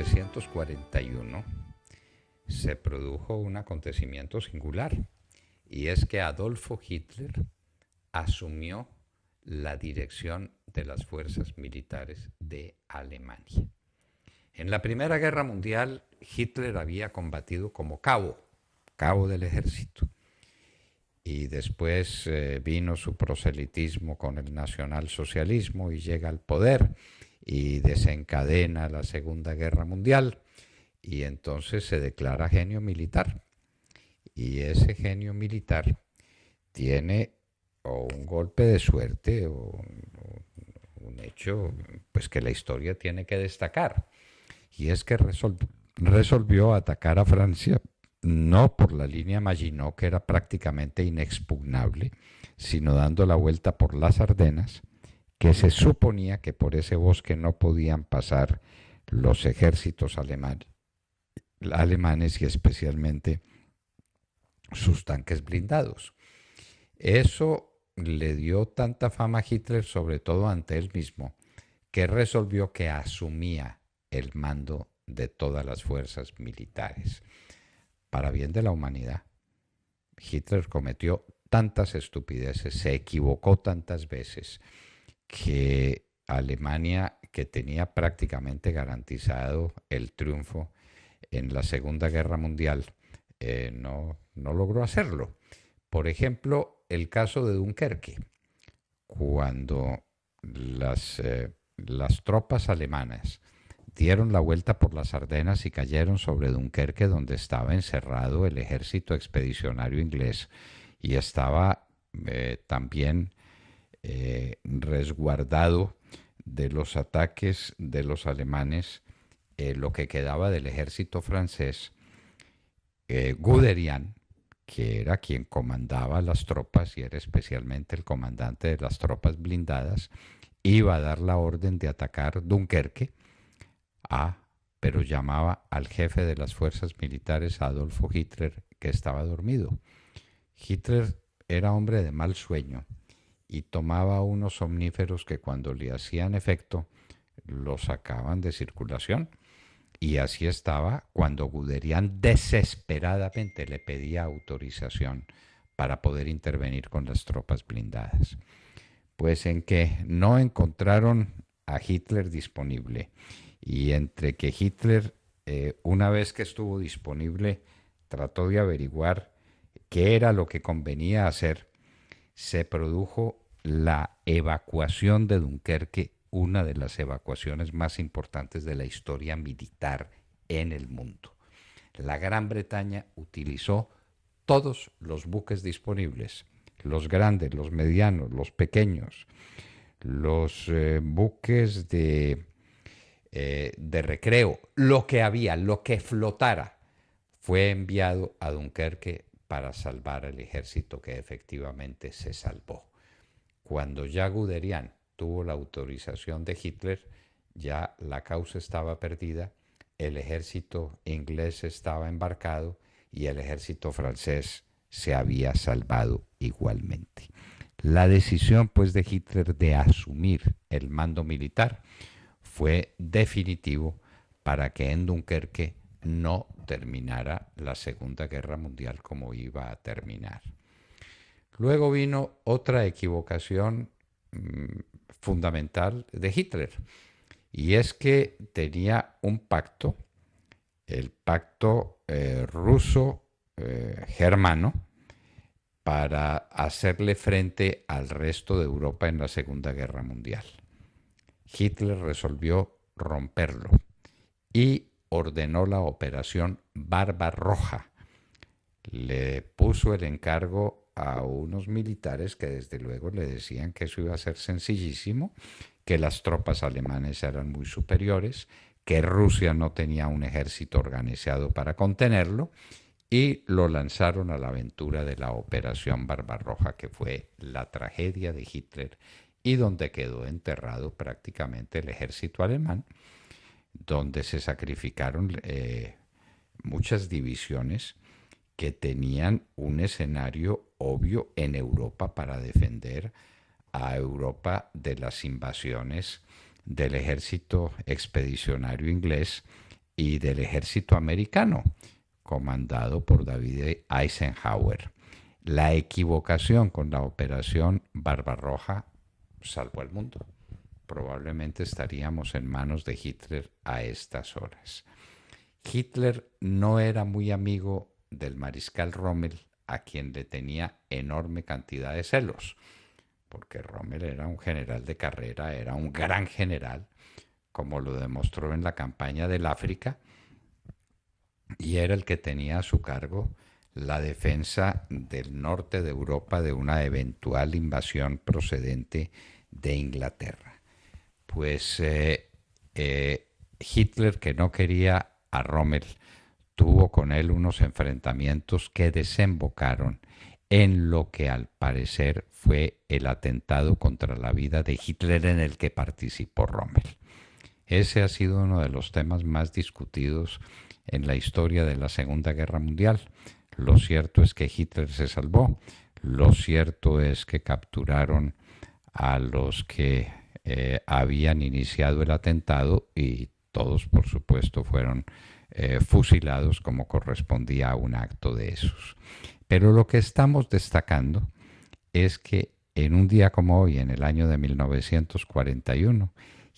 1941 se produjo un acontecimiento singular, y es que Adolfo Hitler asumió la dirección de las fuerzas militares de Alemania. En la Primera Guerra Mundial, Hitler había combatido como cabo del ejército. Y después vino su proselitismo con el nacionalsocialismo y llega al poder y desencadena la Segunda Guerra Mundial, y entonces se declara genio militar. Y ese genio militar tiene o un golpe de suerte o un hecho pues que la historia tiene que destacar, y es que resolvió atacar a Francia no por la línea Maginot, que era prácticamente inexpugnable, sino dando la vuelta por las Ardenas, que se suponía que por ese bosque no podían pasar los ejércitos alemanes y especialmente sus tanques blindados. Eso le dio tanta fama a Hitler, sobre todo ante él mismo, que resolvió que asumía el mando de todas las fuerzas militares, para bien de la humanidad. Hitler cometió tantas estupideces, se equivocó tantas veces, que Alemania, que tenía prácticamente garantizado el triunfo en la Segunda Guerra Mundial, no logró hacerlo. Por ejemplo, el caso de Dunkerque, cuando las tropas alemanas dieron la vuelta por las Ardenas y cayeron sobre Dunkerque, donde estaba encerrado el ejército expedicionario inglés y estaba también resguardado de los ataques de los alemanes, lo que quedaba del ejército francés. Guderian, que era quien comandaba las tropas y era especialmente el comandante de las tropas blindadas, iba a dar la orden de atacar Dunkerque, pero llamaba al jefe de las fuerzas militares, Adolfo Hitler, que estaba dormido. Hitler era hombre de mal sueño y tomaba unos somníferos que cuando le hacían efecto los sacaban de circulación. Y así estaba cuando Guderian desesperadamente le pedía autorización para poder intervenir con las tropas blindadas. Pues en que no encontraron a Hitler disponible, y entre que Hitler, una vez que estuvo disponible, trató de averiguar qué era lo que convenía hacer, se produjo la evacuación de Dunkerque, una de las evacuaciones más importantes de la historia militar en el mundo. La Gran Bretaña utilizó todos los buques disponibles, los grandes, los medianos, los pequeños, los buques de recreo, lo que había, lo que flotara, fue enviado a Dunkerque para salvar al ejército, que efectivamente se salvó. Cuando ya Guderian tuvo la autorización de Hitler, ya la causa estaba perdida, el ejército inglés estaba embarcado y el ejército francés se había salvado igualmente. La decisión, pues, de Hitler de asumir el mando militar fue definitivo para que en Dunkerque no terminara la Segunda Guerra Mundial como iba a terminar. Luego vino otra equivocación fundamental de Hitler, y es que tenía un pacto, el pacto ruso-germano, para hacerle frente al resto de Europa en la Segunda Guerra Mundial. Hitler resolvió romperlo y ordenó la operación Barbarroja. Le puso el encargo a unos militares que desde luego le decían que eso iba a ser sencillísimo, que las tropas alemanas eran muy superiores, que Rusia no tenía un ejército organizado para contenerlo, y lo lanzaron a la aventura de la Operación Barbarroja, que fue la tragedia de Hitler y donde quedó enterrado prácticamente el ejército alemán, donde se sacrificaron muchas divisiones que tenían un escenario obvio en Europa para defender a Europa de las invasiones del ejército expedicionario inglés y del ejército americano, comandado por David Eisenhower. La equivocación con la operación Barbarroja salvó al mundo. Probablemente estaríamos en manos de Hitler a estas horas. Hitler no era muy amigo del mariscal Rommel, a quien le tenía enorme cantidad de celos, porque Rommel era un general de carrera, era un gran general, como lo demostró en la campaña del África, y era el que tenía a su cargo la defensa del norte de Europa de una eventual invasión procedente de Inglaterra. Pues Hitler, que no quería a Rommel, tuvo con él unos enfrentamientos que desembocaron en lo que al parecer fue el atentado contra la vida de Hitler en el que participó Rommel. Ese ha sido uno de los temas más discutidos en la historia de la Segunda Guerra Mundial. Lo cierto es que Hitler se salvó, lo cierto es que capturaron a los que habían iniciado el atentado y todos, por supuesto, fueron fusilados como correspondía a un acto de esos. Pero lo que estamos destacando es que en un día como hoy, en el año de 1941,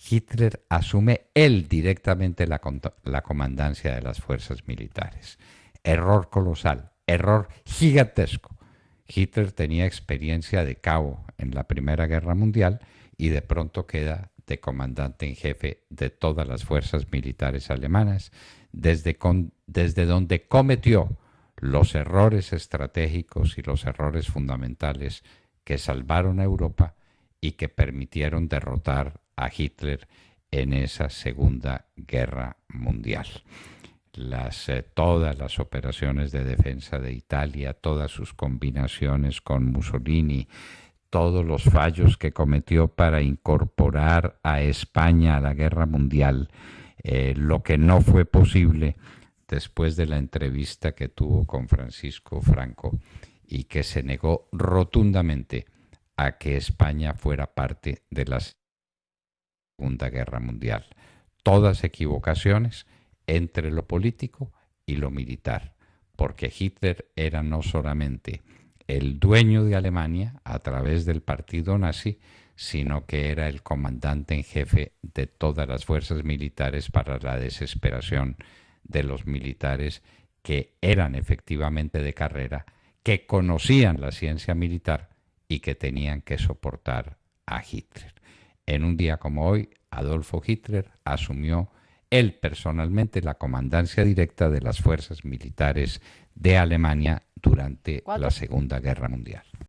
Hitler asume él directamente la comandancia de las fuerzas militares. Error colosal, error gigantesco. Hitler tenía experiencia de cabo en la Primera Guerra Mundial y de pronto queda de comandante en jefe de todas las fuerzas militares alemanas, desde donde cometió los errores estratégicos y los errores fundamentales que salvaron a Europa y que permitieron derrotar a Hitler en esa Segunda Guerra Mundial. Todas las operaciones de defensa de Italia, todas sus combinaciones con Mussolini, todos los fallos que cometió para incorporar a España a la guerra mundial, lo que no fue posible después de la entrevista que tuvo con Francisco Franco y que se negó rotundamente a que España fuera parte de la Segunda Guerra Mundial. Todas equivocaciones entre lo político y lo militar, porque Hitler era no solamente el dueño de Alemania a través del partido nazi, sino que era el comandante en jefe de todas las fuerzas militares para la desesperación de los militares que eran efectivamente de carrera, que conocían la ciencia militar y que tenían que soportar a Hitler. En un día como hoy, Adolfo Hitler asumió él personalmente la comandancia directa de las fuerzas militares de Alemania durante la Segunda Guerra Mundial.